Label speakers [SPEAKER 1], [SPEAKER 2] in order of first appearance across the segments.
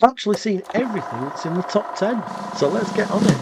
[SPEAKER 1] actually seen everything that's in the top 10. So let's get on it.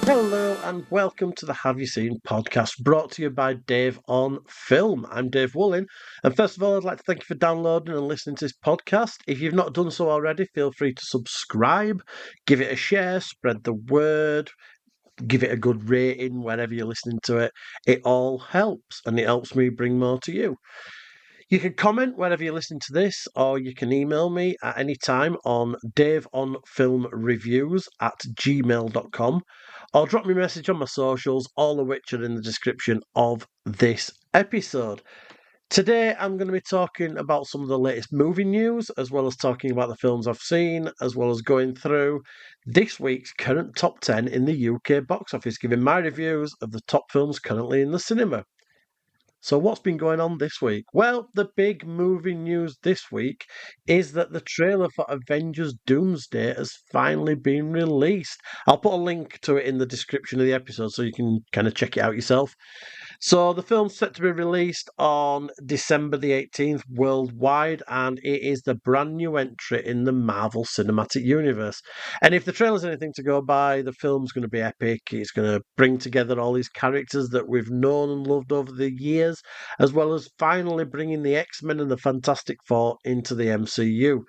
[SPEAKER 1] Hello and welcome to the Have You Seen podcast, brought to you by Dave on Film. I'm Dave Woolin, and first of all, I'd like to thank you for downloading and listening to this podcast. If you've not done so already, feel free to subscribe, give it a share, spread the word, give it a good rating wherever you're listening to it. It all helps, and it helps me bring more to you. You can comment wherever you listen to this, or you can email me at any time on daveonfilmreviews@gmail.com, or drop me a message on my socials, all of which are in the description of this episode. Today, I'm going to be talking about some of the latest movie news, as well as talking about the films I've seen, as well as going through this week's current top 10 in the UK box office, giving my reviews of the top films currently in the cinema. So, what's been going on this week? Well, the big movie news this week is that the trailer for Avengers Doomsday has finally been released. I'll put a link to it in the description of the episode so you can kind of check it out yourself. So the film's set to be released on December the 18th worldwide, and it is the brand new entry in the Marvel Cinematic Universe. And if the trailer's anything to go by, the film's going to be epic. It's going to bring together all these characters that we've known and loved over the years, as well as finally bringing the X-Men and the Fantastic Four into the MCU.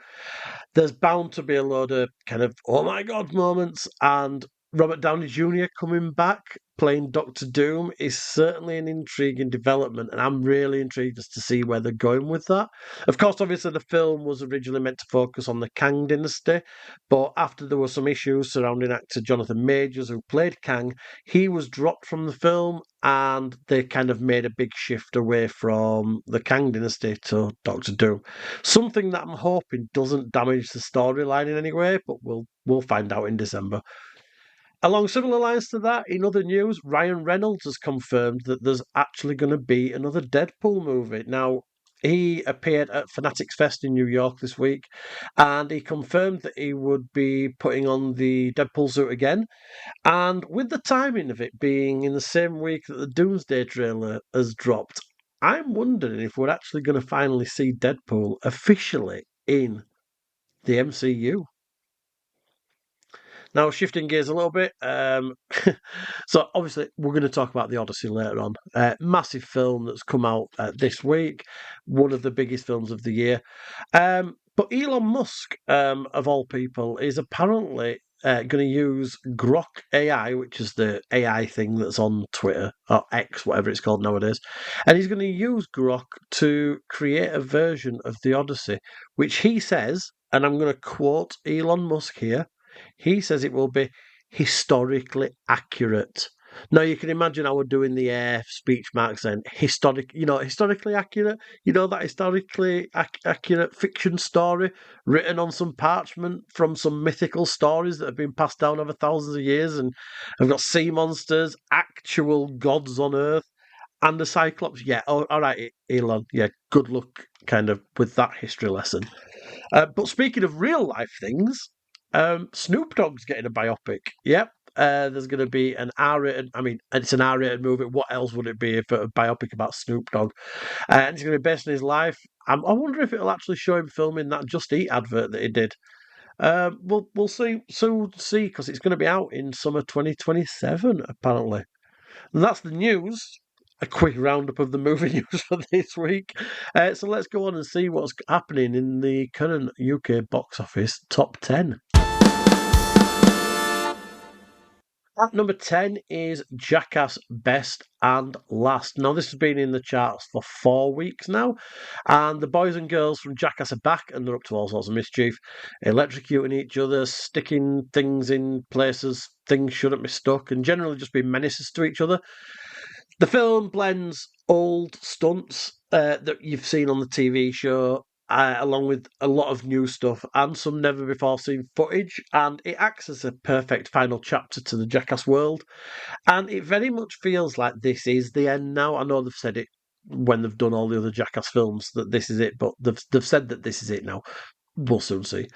[SPEAKER 1] There's bound to be a load of kind of, oh my god moments, and Robert Downey Jr. coming back playing Doctor Doom is certainly an intriguing development, and I'm really intrigued as to see where they're going with that. Of course, obviously, the film was originally meant to focus on the Kang dynasty, but after there were some issues surrounding actor Jonathan Majors, who played Kang, he was dropped from the film, and they kind of made a big shift away from the Kang dynasty to Doctor Doom. Something that I'm hoping doesn't damage the storyline in any way, but we'll find out in December. Along similar lines to that, in other news, Ryan Reynolds has confirmed that there's actually going to be another Deadpool movie. Now, he appeared at Fanatics Fest in New York this week, and he confirmed that he would be putting on the Deadpool suit again. And with the timing of it being in the same week that the Doomsday trailer has dropped, I'm wondering if we're actually going to finally see Deadpool officially in the MCU. Now, shifting gears a little bit. So, obviously, we're going to talk about the Odyssey later on. Massive film that's come out this week, one of the biggest films of the year. But Elon Musk, of all people, is apparently going to use Grok AI, which is the AI thing that's on Twitter, or X, whatever it's called nowadays. And he's going to use Grok to create a version of the Odyssey, which he says, and I'm going to quote Elon Musk here, he says it will be historically accurate. Now you can imagine I would do in the air speech marks then historically accurate. You know that historically accurate fiction story written on some parchment from some mythical stories that have been passed down over thousands of years, and I've got sea monsters, actual gods on Earth, and the Cyclops. Yeah, all right, Elon. Yeah, good luck, kind of with that history lesson. But speaking of real life things, Snoop Dogg's getting a biopic. Yep. There's going to be an R-rated. I mean, it's an R-rated movie. What else would it be if a biopic about Snoop Dogg? And it's going to be based on his life. I wonder if it'll actually show him filming that Just Eat advert that he did. We'll see soon see because it's going to be out in summer 2027 apparently. And that's the news. A quick roundup of the movie news for this week. So let's go on and see what's happening in the current UK box office top 10. At number 10 is Jackass Best and Last. Now, this has been in the charts for 4 weeks now, and the boys and girls from Jackass are back and they're up to all sorts of mischief, electrocuting each other, sticking things in places things shouldn't be stuck, and generally just being menaces to each other. The film blends old stunts that you've seen on the TV show, along with a lot of new stuff and some never before seen footage, and it acts as a perfect final chapter to the Jackass world. And it very much feels like this is the end now. I know they've said it when they've done all the other Jackass films that this is it, but they've said that this is it now. we'll soon see.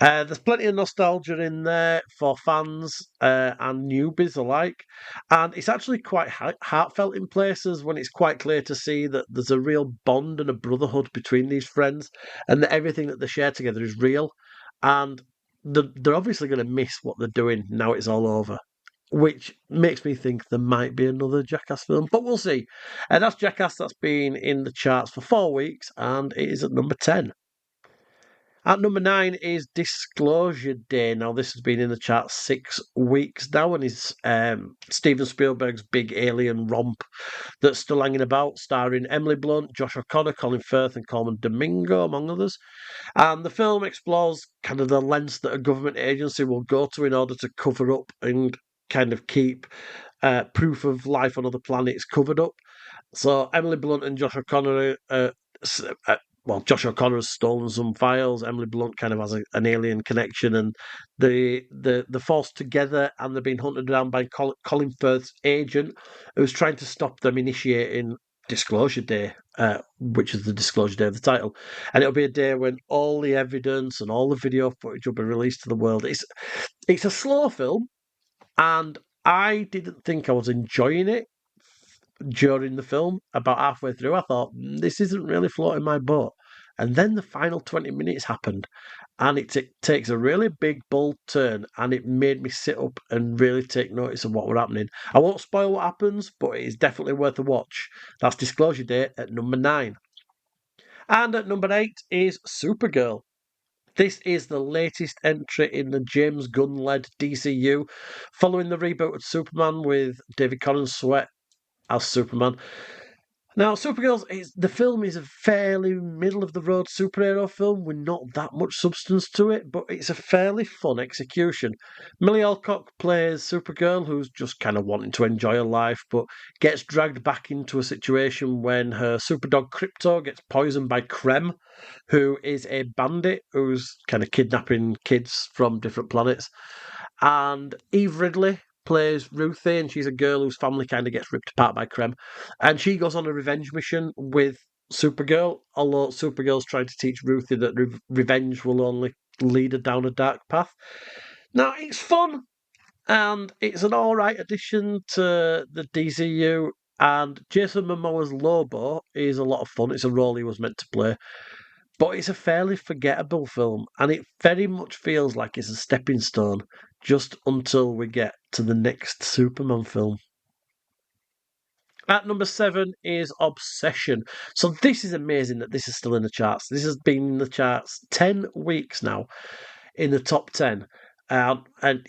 [SPEAKER 1] There's plenty of nostalgia in there for fans and newbies alike, and it's actually quite heartfelt in places when it's quite clear to see that there's a real bond and a brotherhood between these friends, and that everything that they share together is real, and they're obviously going to miss what they're doing now it's all over. Which makes me think there might be another Jackass film, but we'll see. And that's Jackass that's been in the charts for 4 weeks, and it is at number 10. At number 9 is Disclosure Day. Now, this has been in the chart 6 weeks now, and is Steven Spielberg's big alien romp that's still hanging about, starring Emily Blunt, Josh O'Connor, Colin Firth, and Coleman Domingo, among others. And the film explores kind of the lengths that a government agency will go to in order to cover up and kind of keep proof of life on other planets covered up. So Emily Blunt and Josh O'Connor Josh O'Connor has stolen some files. Emily Blunt kind of has an alien connection, and they're forced together, and they're being hunted down by Colin Firth's agent, who's trying to stop them initiating Disclosure Day, which is the Disclosure Day of the title, and it'll be a day when all the evidence and all the video footage will be released to the world. It's a slow film, and I didn't think I was enjoying it during the film. About halfway through, I thought, this isn't really floating my boat. And then the final 20 minutes happened, and it takes a really big, bold turn, and it made me sit up and really take notice of what were happening. I won't spoil what happens, but it is definitely worth a watch. That's Disclosure Day at number 9. And at number 8 is Supergirl. This is the latest entry in the James Gunn-led DCU, following the reboot of Superman with David Corenswet as Superman. Now, the film is a fairly middle of the road superhero film with not that much substance to it, but it's a fairly fun execution. Millie Alcock plays Supergirl, who's just kind of wanting to enjoy her life, but gets dragged back into a situation when her superdog Crypto gets poisoned by Krem, who is a bandit who's kind of kidnapping kids from different planets. And Eve Ridley plays Ruthie, and she's a girl whose family kind of gets ripped apart by Krem. And she goes on a revenge mission with Supergirl, although Supergirl's trying to teach Ruthie that revenge will only lead her down a dark path. Now, it's fun, and it's an alright addition to the DCU, and Jason Momoa's Lobo is a lot of fun. It's a role he was meant to play. But it's a fairly forgettable film, and it very much feels like it's a stepping stone just until we get to the next Superman film. At number 7 is Obsession. So this is amazing that this is still in the charts. This has been in the charts 10 weeks now, in the top 10. And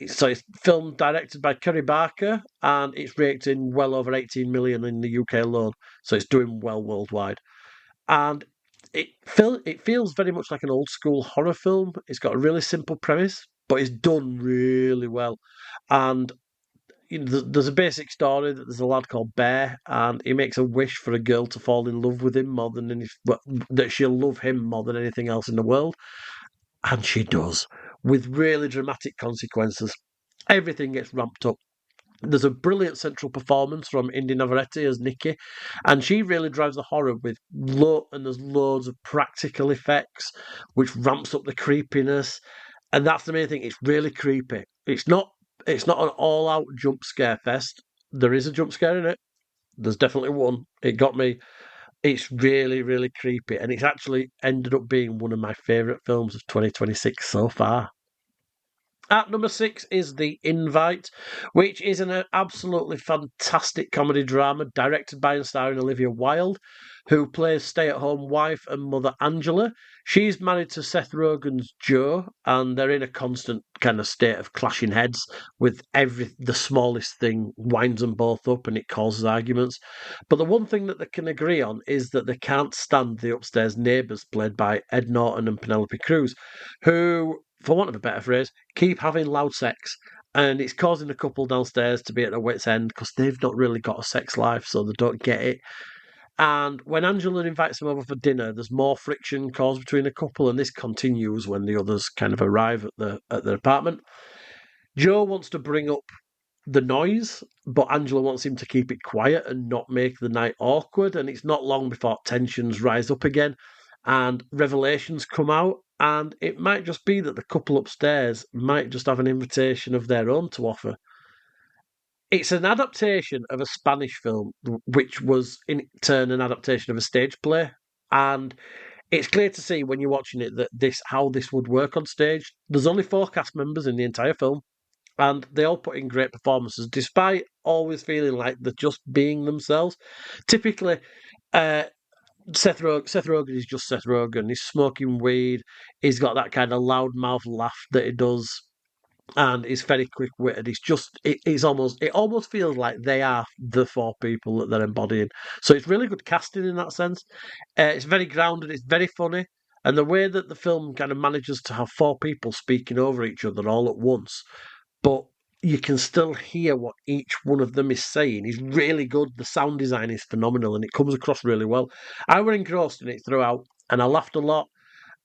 [SPEAKER 1] so it's film directed by Kerry Barker, and it's rating well over 18 million in the UK alone. So it's doing well worldwide. And it feels very much like an old school horror film. It's got a really simple premise, but it's done really well. And there's a basic story that there's a lad called Bear, and he makes a wish for a girl to fall in love with him more than that she'll love him more than anything else in the world, and she does, with really dramatic consequences. Everything gets ramped up. There's a brilliant central performance from Indy Navarrete as Nikki, and she really drives the horror with and there's loads of practical effects, which ramps up the creepiness, and that's the main thing. It's really creepy. It's not an all-out jump scare fest. There is a jump scare in it. There's definitely one. It got me. It's really, really creepy, and it's actually ended up being one of my favourite films of 2026 so far. At number 6 is The Invite, which is an absolutely fantastic comedy drama directed by and starring Olivia Wilde, who plays stay-at-home wife and mother Angela. She's married to Seth Rogen's Joe, and they're in a constant kind of state of clashing heads with the smallest thing winds them both up, and it causes arguments. But the one thing that they can agree on is that they can't stand the upstairs neighbours, played by Ed Norton and Penelope Cruz, who, for want of a better phrase, keep having loud sex. And it's causing the couple downstairs to be at their wits' end because they've not really got a sex life, so they don't get it. And when Angela invites them over for dinner, there's more friction caused between the couple, and this continues when the others kind of arrive at their apartment. Joe wants to bring up the noise, but Angela wants him to keep it quiet and not make the night awkward. And it's not long before tensions rise up again and revelations come out. and it might just be that the couple upstairs might just have an invitation of their own to offer. It's an adaptation of a Spanish film, which was in turn an adaptation of a stage play, and it's clear to see when you're watching it that how this would work on stage. There's only four cast members in the entire film, and they all put in great performances, despite always feeling like they're just being themselves. Typically, uh, Seth Rogen is just Seth Rogen. He's smoking weed. He's got that kind of loudmouth laugh that he does, and he's very quick witted. It almost feels like they are the four people that they're embodying. So it's really good casting in that sense. It's very grounded. It's very funny, and the way that the film kind of manages to have four people speaking over each other all at once, but you can still hear what each one of them is saying is really good. The sound design is phenomenal, and it comes across really well. I were engrossed in it throughout, and I laughed a lot.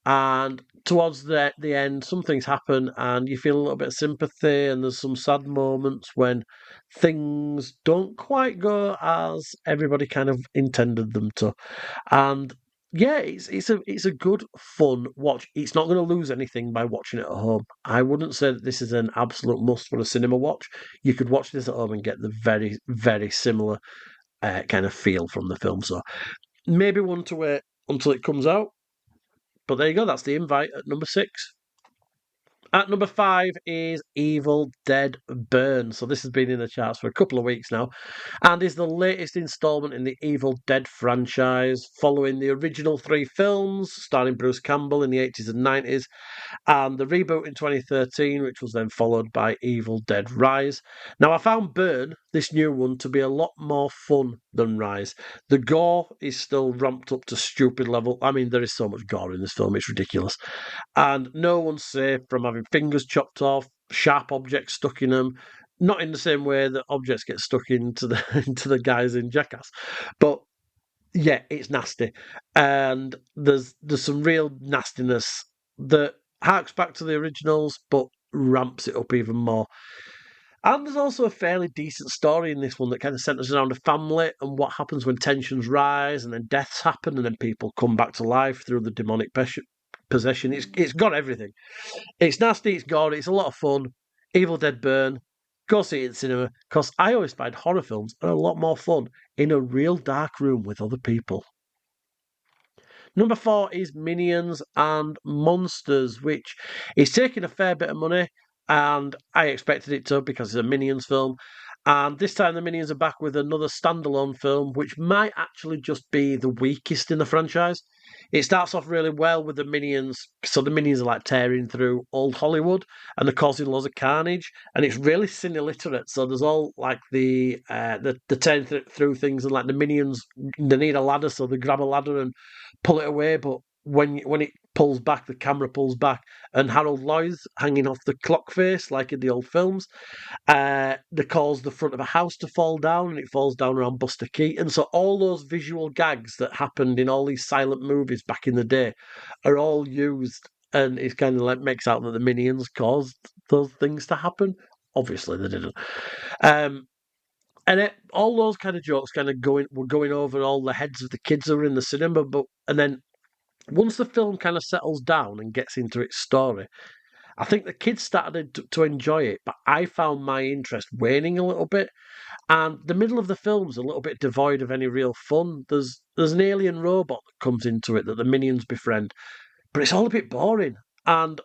[SPEAKER 1] And towards the end, some things happen, and you feel a little bit of sympathy, and there's some sad moments when things don't quite go as everybody kind of intended them to. And yeah, it's a good fun watch. It's not going to lose anything by watching it at home. I wouldn't say that this is an absolute must for a cinema watch. You could watch this at home and get the very very similar kind of feel from the film. So maybe one to wait until it comes out. But there you go, that's The Invite at number 6. At number 5 is Evil Dead Burn. So this has been in the charts for a couple of weeks now, and is the latest instalment in the Evil Dead franchise, following the original 3 films, starring Bruce Campbell in the 80s and 90s, and the reboot in 2013, which was then followed by Evil Dead Rise. Now, I found Burn, this new one, to be a lot more fun than Rise. The gore is still ramped up to stupid level. I mean, there is so much gore in this film, it's ridiculous. And no one's safe from having fingers chopped off, sharp objects stuck in them. Not in the same way that objects get stuck into the into the guys in Jackass, but yeah, it's nasty, and there's some real nastiness that harks back to the originals, but ramps it up even more. And there's also a fairly decent story in this one that kind of centers around a family and what happens when tensions rise and then deaths happen and then people come back to life through the demonic possession. It's got everything. It's nasty, it's gory, it's a lot of fun. Evil Dead Burn. Go see it in cinema, because I always find horror films are a lot more fun in a real dark room with other people. Number 4 is Minions and Monsters, which is taking a fair bit of money, and I expected it to because it's a Minions film. And this time the Minions are back with another standalone film, which might actually just be the weakest in the franchise. It starts off really well with the Minions, so the Minions are like tearing through old Hollywood and they're causing loads of carnage, and it's really cine literate. So there's all like the tearing through things, and like the Minions, they need a ladder, so they grab a ladder and pull it away, but when it pulls back, the camera pulls back, and Harold Lloyd's hanging off the clock face like in the old films. They cause the front of a house to fall down, and it falls down around Buster Keaton. So all those visual gags that happened in all these silent movies back in the day are all used, and it kind of like makes out that the Minions caused those things to happen. Obviously, they didn't. Um, all those kind of jokes kind of were going over all the heads of the kids that were in the cinema, and then once the film kind of settles down and gets into its story, I think the kids started to enjoy it, but I found my interest waning a little bit. And the middle of the film's a little bit devoid of any real fun. There's an alien robot that comes into it that the minions befriend, but it's all a bit boring. And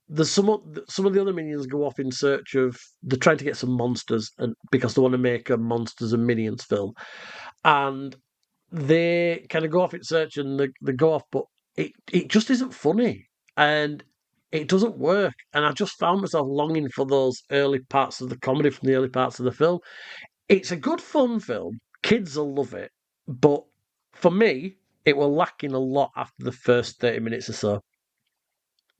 [SPEAKER 1] there's some of the other minions go off in search of, they're trying to get some monsters, and because they want to make a monsters and minions film, and they kind of go off in search and they go off, but it just isn't funny, and it doesn't work. And I just found myself longing for those early parts of the comedy from the early parts of the film. It's a good fun film. Kids will love it, but for me, it will lacking a lot after the first 30 minutes or so.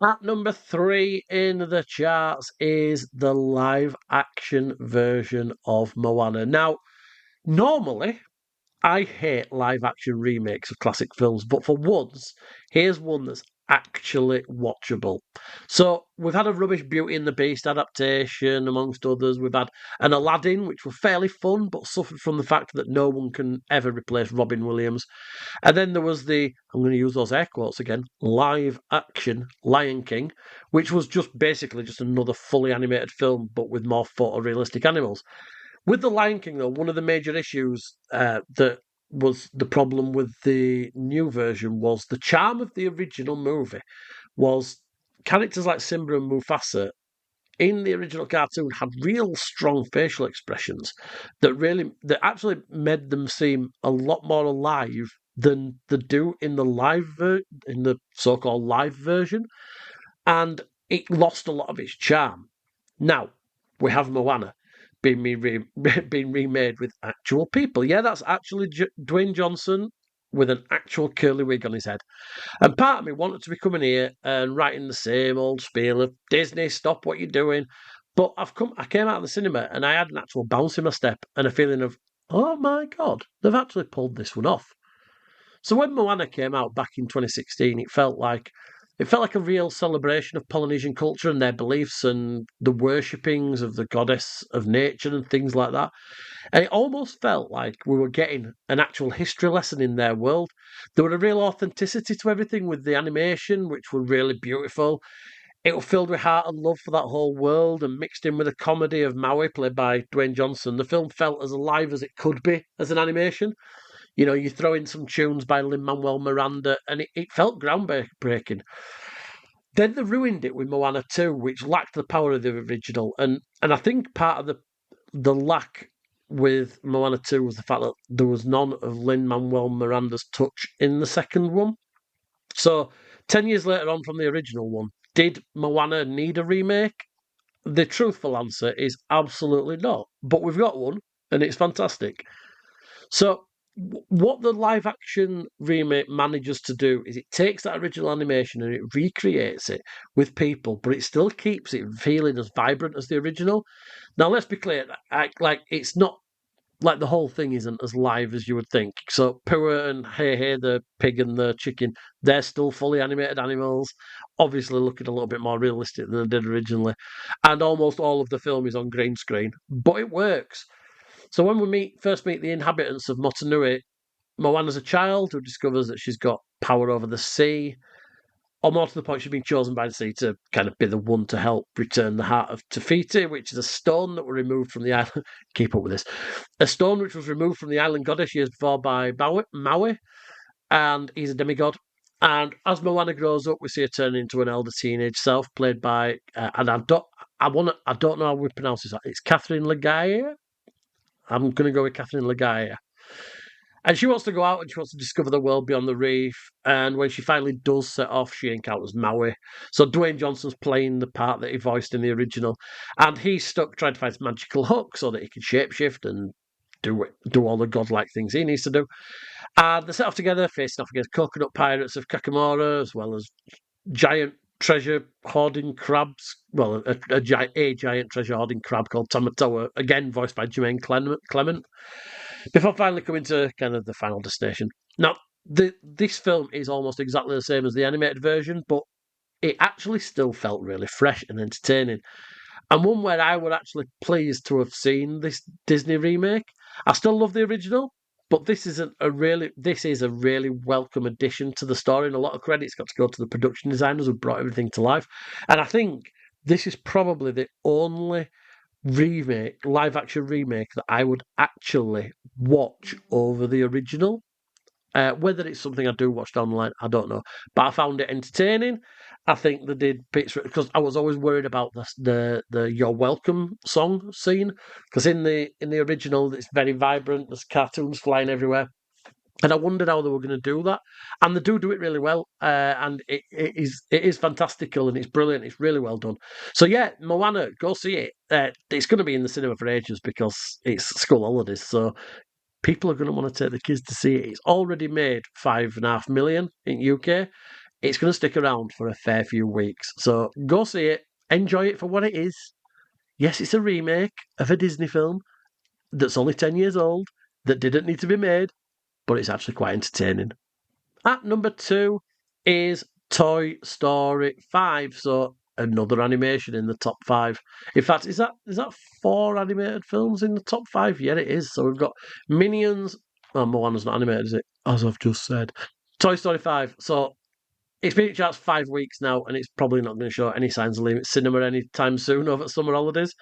[SPEAKER 1] At number 3 in the charts is the live action version of Moana. Now, normally, I hate live action remakes of classic films, but for once, here's one that's actually watchable. So we've had a rubbish Beauty and the Beast adaptation, amongst others. We've had an Aladdin, which were fairly fun, but suffered from the fact that no one can ever replace Robin Williams. And then there was I'm going to use those air quotes again, live action Lion King, which was just basically just another fully animated film, but with more photorealistic animals. With The Lion King, though, one of the major issues that was the problem with the new version was the charm of the original movie was characters like Simba and Mufasa in the original cartoon had real strong facial expressions that actually made them seem a lot more alive than they do in in the so-called live version, and it lost a lot of its charm. Now we have Moana being remade with actual people. Yeah, that's actually Dwayne Johnson with an actual curly wig on his head. And part of me wanted to be coming here and writing the same old spiel of Disney, stop what you're doing. But I came out of the cinema and I had an actual bounce in my step and a feeling of, oh my God, they've actually pulled this one off. So when Moana came out back in 2016, it felt like a real celebration of Polynesian culture and their beliefs and the worshippings of the goddess of nature and things like that. And it almost felt like we were getting an actual history lesson in their world. There was a real authenticity to everything with the animation, which were really beautiful. It was filled with heart and love for that whole world and mixed in with the comedy of Maui, played by Dwayne Johnson. The film felt as alive as it could be as an animation. You know, you throw in some tunes by Lin-Manuel Miranda, and it felt groundbreaking. Then they ruined it with Moana 2, which lacked the power of the original. And I think part of the lack with Moana 2 was the fact that there was none of Lin-Manuel Miranda's touch in the second one. So, 10 years later on from the original one, did Moana need a remake? The truthful answer is absolutely not. But we've got one, and it's fantastic. So, what the live action remake manages to do is it takes that original animation and it recreates it with people, but it still keeps it feeling as vibrant as the original. Now, let's be clear, it's not like the whole thing isn't as live as you would think. So, Pua and Hey Hey, the pig and the chicken, they're still fully animated animals, obviously looking a little bit more realistic than they did originally. And almost all of the film is on green screen, but it works. So when we first meet the inhabitants of Motunui, Moana's a child who discovers that she's got power over the sea, or more to the point, she's been chosen by the sea to kind of be the one to help return the heart of Tafiti, which is a stone that was removed from the island. Keep up with this. A stone which was removed from the island goddess years before by Maui, and he's a demigod. And as Moana grows up, we see her turn into an elder teenage self, played by, and I don't know how we pronounce this. It's Catherine Legaya. I'm going to go with Catherine Legaya. And she wants to go out and she wants to discover the world beyond the reef. And when she finally does set off, she encounters Maui. So Dwayne Johnson's playing the part that he voiced in the original. And he's stuck trying to find a magical hook so that he can shapeshift and do all the godlike things he needs to do. And they set off together, facing off against coconut pirates of Kakamora, as well as giant treasure hoarding crabs. Well, a giant treasure hoarding crab called Tamatoa, again voiced by Jermaine Clement. Before finally coming to kind of the final destination. Now, this film is almost exactly the same as the animated version, but it actually still felt really fresh and entertaining. And one where I was actually pleased to have seen this Disney remake. I still love the original, but this is a really welcome addition to the story, and a lot of credit's got to go to the production designers who brought everything to life. And I think this is probably the only live action remake that I would actually watch over the original. Whether it's something I do watch online, I don't know. But I found it entertaining. I think they did bits because I was always worried about the "You're Welcome" song scene because in the original it's very vibrant. There's cartoons flying everywhere. And I wondered how they were going to do that, and they do it really well. And it is fantastical and it's brilliant. It's really well done. So yeah, Moana, go see it. It's going to be in the cinema for ages because it's school holidays. So people are going to want to take the kids to see it. It's already made 5.5 million in UK. It's going to stick around for a fair few weeks. So go see it. Enjoy it for what it is. Yes, it's a remake of a Disney film that's only 10 years old that didn't need to be made, but it's actually quite entertaining. At number 2 is Toy Story 5. So another animation in the top 5. In fact, is that 4 animated films in the top 5? Yeah, it is. So we've got Minions. Oh, Moana's not animated, is it? As I've just said. Toy Story 5. So it's been in charts 5 weeks now, and it's probably not going to show any signs of leaving cinema anytime soon over summer holidays.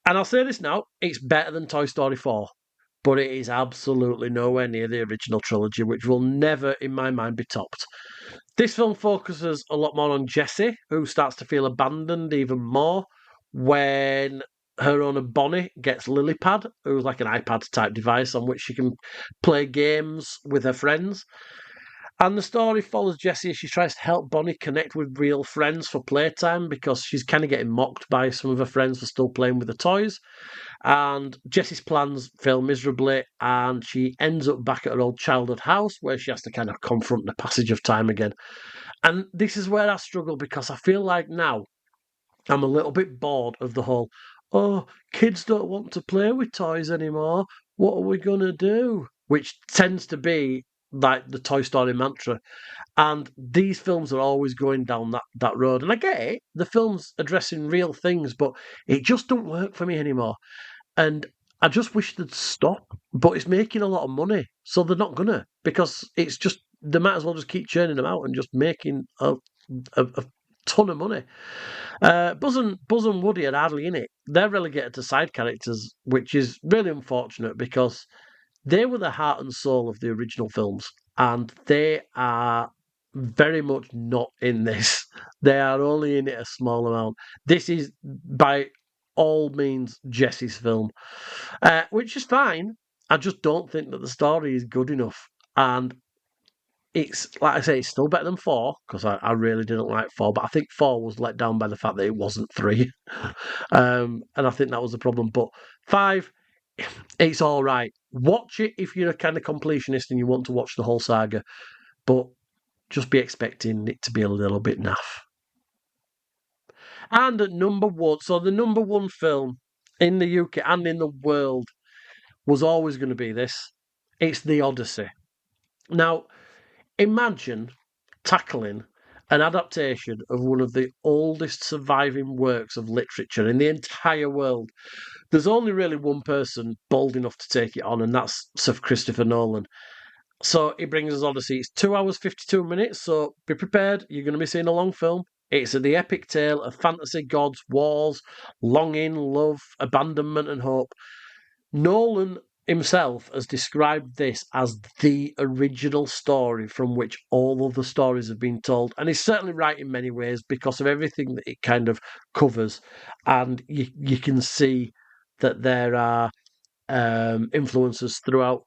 [SPEAKER 1] And I'll say this now, it's better than Toy Story 4, but it is absolutely nowhere near the original trilogy, which will never, in my mind, be topped. This film focuses a lot more on Jessie, who starts to feel abandoned even more when her owner Bonnie gets Lilypad, who's like an iPad type device on which she can play games with her friends. And the story follows Jessie as she tries to help Bonnie connect with real friends for playtime because she's kind of getting mocked by some of her friends for still playing with the toys. And Jessie's plans fail miserably, and she ends up back at her old childhood house where she has to kind of confront the passage of time again. And this is where I struggle because I feel like now I'm a little bit bored of the whole, oh, kids don't want to play with toys anymore. What are we going to do? Which tends to be like the Toy Story mantra. And these films are always going down that road. And I get it, the film's addressing real things, but it just don't work for me anymore. And I just wish they'd stop, but it's making a lot of money, so they're not gonna because it's just they might as well just keep churning them out and just making a ton of money. Buzz and Woody are hardly in it. They're relegated to side characters, which is really unfortunate because they were the heart and soul of the original films, and they are very much not in this. They are only in it a small amount. This is by all means Jesse's film, which is fine. I just don't think that the story is good enough. And it's, like I say, it's still better than 4, because I really didn't like 4, but I think 4 was let down by the fact that it wasn't 3. And I think that was the problem. But 5, it's all right. Watch it if you're a kind of completionist and you want to watch the whole saga, but just be expecting it to be a little bit naff. And at number 1, so the number 1 film in the UK and in the world was always going to be this. It's The Odyssey. Now, imagine tackling an adaptation of one of the oldest surviving works of literature in the entire world. There's only really one person bold enough to take it on, and that's Sir Christopher Nolan. So he brings us Odyssey. It's 2 hours, 52 minutes, so be prepared. You're going to be seeing a long film. It's the epic tale of fantasy, gods, wars, longing, love, abandonment, and hope. Nolan himself has described this as the original story from which all other stories have been told. And he's certainly right in many ways because of everything that it kind of covers. And you can see that there are influences throughout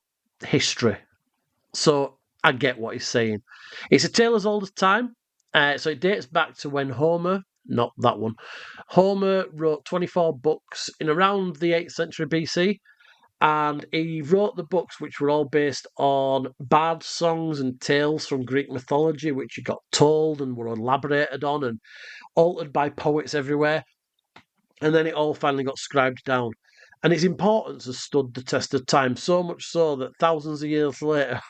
[SPEAKER 1] history. So I get what he's saying. It's a tale as old as time. So it dates back to when Homer, not that one, Homer wrote 24 books in around the 8th century BC. And he wrote the books which were all based on bard songs and tales from Greek mythology, which he got told and were elaborated on and altered by poets everywhere. And then it all finally got scribed down. And its importance has stood the test of time, so much so that thousands of years later,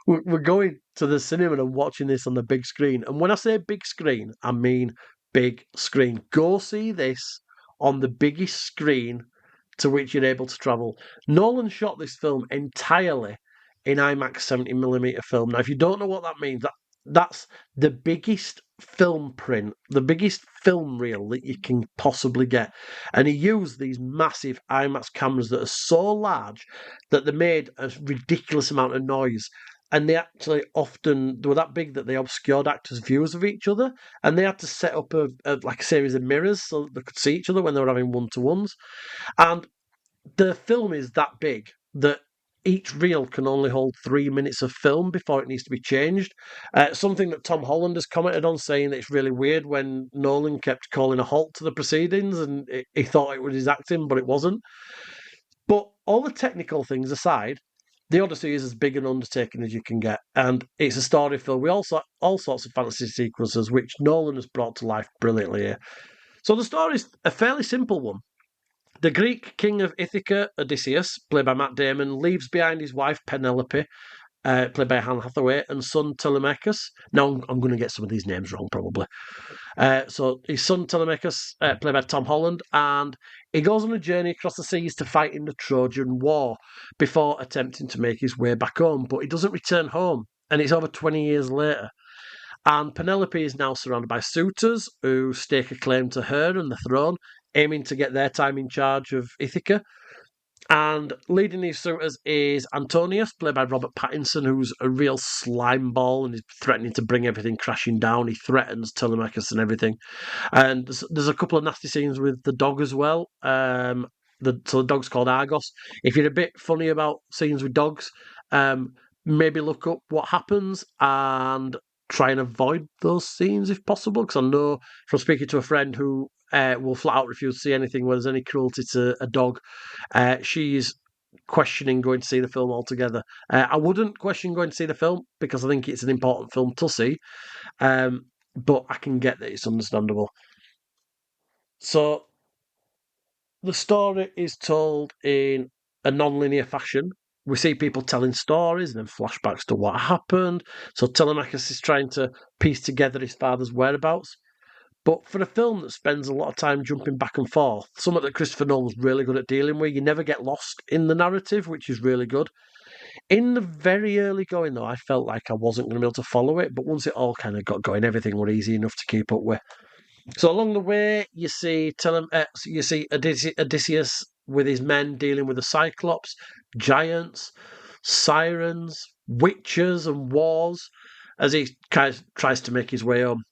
[SPEAKER 1] we're going to the cinema and watching this on the big screen. And when I say big screen, I mean big screen. Go see this on the biggest screen to which you're able to travel. Nolan shot this film entirely in IMAX 70mm film. Now, if you don't know what that means, that's the biggest film print, the biggest film reel that you can possibly get. And he used these massive IMAX cameras that are so large that they made a ridiculous amount of noise. And they actually they were that big that they obscured actors' views of each other. And they had to set up like a series of mirrors so that they could see each other when they were having one-to-ones. And the film is that big that each reel can only hold 3 minutes of film before it needs to be changed. Something that Tom Holland has commented on, saying that it's really weird when Nolan kept calling a halt to the proceedings and he thought it was his acting, but it wasn't. But all the technical things aside, the Odyssey is as big an undertaking as you can get, and it's a story filled with all sorts of fantasy sequences, which Nolan has brought to life brilliantly here. So the story's a fairly simple one. The Greek king of Ithaca, Odysseus, played by Matt Damon, leaves behind his wife Penelope, played by Anne Hathaway, and son Telemachus. Now I'm going to get some of these names wrong, probably. So his son Telemachus, played by Tom Holland, and he goes on a journey across the seas to fight in the Trojan War before attempting to make his way back home. But he doesn't return home, and it's over 20 years later. And Penelope is now surrounded by suitors who stake a claim to her and the throne, aiming to get their time in charge of Ithaca. And leading these suitors is Antonius, played by Robert Pattinson, who's a real slime ball and is threatening to bring everything crashing down. He threatens Telemachus and everything. And there's a couple of nasty scenes with the dog as well. So the dog's called Argos. If you're a bit funny about scenes with dogs, maybe look up what happens and try and avoid those scenes if possible. Because I know from speaking to a friend who will flat out refuse to see anything where there's any cruelty to a dog. She's questioning going to see the film altogether. I wouldn't question going to see the film because I think it's an important film to see, but I can get that it's understandable. So the story is told in a non-linear fashion. We see people telling stories and then flashbacks to what happened. So Telemachus is trying to piece together his father's whereabouts. But for a film that spends a lot of time jumping back and forth, something that Christopher Nolan's really good at dealing with, you never get lost in the narrative, which is really good. In the very early going, though, I felt like I wasn't going to be able to follow it, but once it all kind of got going, everything was easy enough to keep up with. So along the way, you see Odysseus with his men dealing with the Cyclops, giants, sirens, witches, and wars as he kind of tries to make his way home.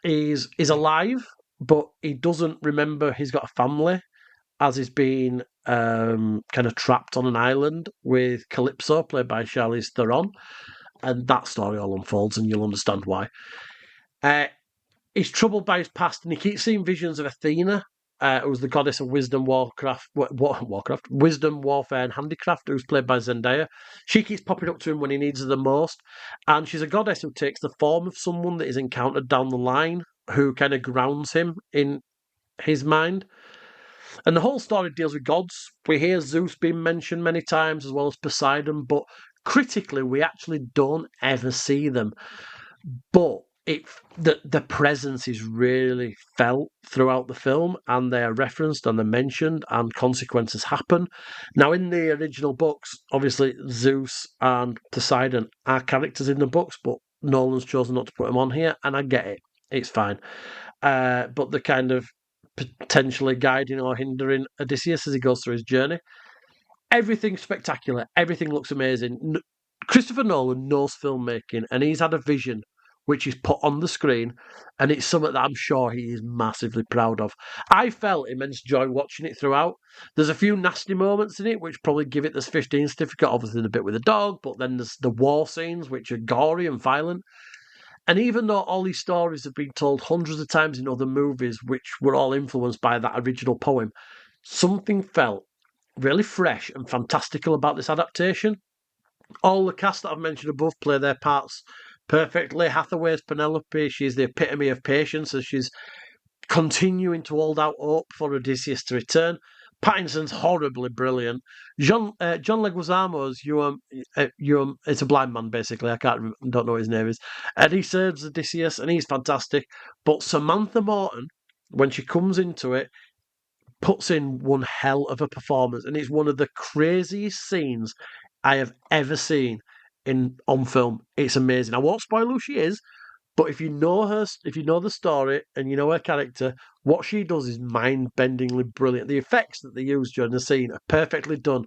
[SPEAKER 1] He's alive, but he doesn't remember he's got a family, as he's been kind of trapped on an island with Calypso, played by Charlize Theron, and that story all unfolds, and you'll understand why. He's troubled by his past, and he keeps seeing visions of Athena, who's the goddess of wisdom, wisdom, warfare, and handicraft, who's played by Zendaya. She keeps popping up to him when he needs her the most, and she's a goddess who takes the form of someone that is encountered down the line, who kind of grounds him in his mind. And the whole story deals with gods. We hear Zeus being mentioned many times, as well as Poseidon, but critically, we actually don't ever see them. But the presence is really felt throughout the film, and they are referenced and they're mentioned, and consequences happen. Now, in the original books, obviously Zeus and Poseidon are characters in the books, but Nolan's chosen not to put them on here, and I get it. It's fine. But they're kind of potentially guiding or hindering Odysseus as he goes through his journey. Everything's spectacular. Everything looks amazing. Christopher Nolan knows filmmaking, and he's had a vision which is put on the screen, and it's something that I'm sure he is massively proud of. I felt immense joy watching it throughout. There's a few nasty moments in it which probably give it this 15 certificate, obviously the bit with the dog, but then there's the war scenes which are gory and violent. And even though all these stories have been told hundreds of times in other movies, which were all influenced by that original poem, something felt really fresh and fantastical about this adaptation. All the cast that I've mentioned above play their parts perfectly. Hathaway's Penelope, she's the epitome of patience as she's continuing to hold out hope for Odysseus to return. Pattinson's horribly brilliant. John Leguizamo's it's a blind man basically. Don't know what his name is, and he serves Odysseus, and he's fantastic. But Samantha Morton, when she comes into it, puts in one hell of a performance, and it's one of the craziest scenes I have ever seen on film. It's amazing. I won't spoil who she is, but if you know her, if you know the story and you know her character, what she does is mind-bendingly brilliant. The effects that they use during the scene are perfectly done,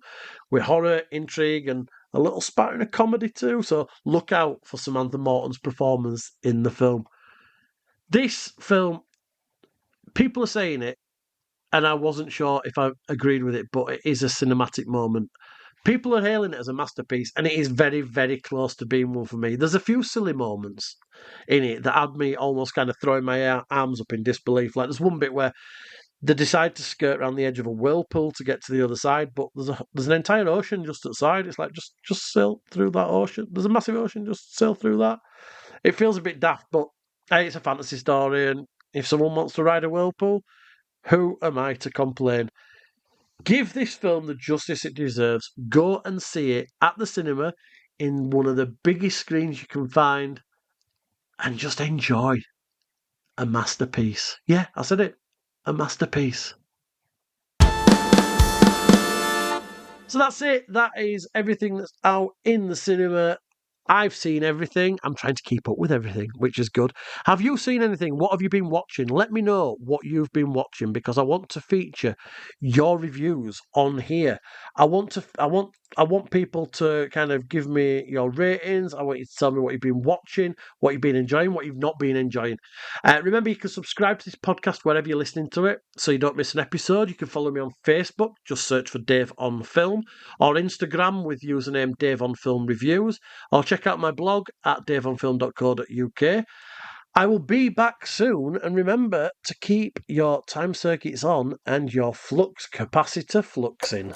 [SPEAKER 1] with horror, intrigue, and a little spattering of comedy too. So look out for Samantha Morton's performance in the film. This film, people are saying it, and I wasn't sure if I agreed with it, but it is a cinematic moment. People are hailing it as a masterpiece, and it is very, very close to being one for me. There's a few silly moments in it that had me almost kind of throwing my arms up in disbelief. Like there's one bit where they decide to skirt around the edge of a whirlpool to get to the other side, but there's an entire ocean just outside. It's like just sail through that ocean. There's a massive ocean, just sail through that. It feels a bit daft, but hey, it's a fantasy story, and if someone wants to ride a whirlpool, who am I to complain? Give this film the justice it deserves. Go and see it at the cinema. in one of the biggest screens you can find and just enjoy a masterpiece. Yeah, I said it. A masterpiece. So that's it. That is everything that's out in the cinema. I've seen everything. I'm trying to keep up with everything, which is good. Have you seen anything? What have you been watching? Let me know what you've been watching because I want to feature your reviews on here. I want people to kind of give me your ratings. I want you to tell me what you've been watching, what you've been enjoying, what you've not been enjoying. Remember, you can subscribe to this podcast wherever you're listening to it so you don't miss an episode. You can follow me on Facebook. Just search for Dave on Film, or Instagram with username Dave on Film Reviews, or check out my blog at daveonfilm.co.uk. I will be back soon, and remember to keep your time circuits on and your flux capacitor fluxing.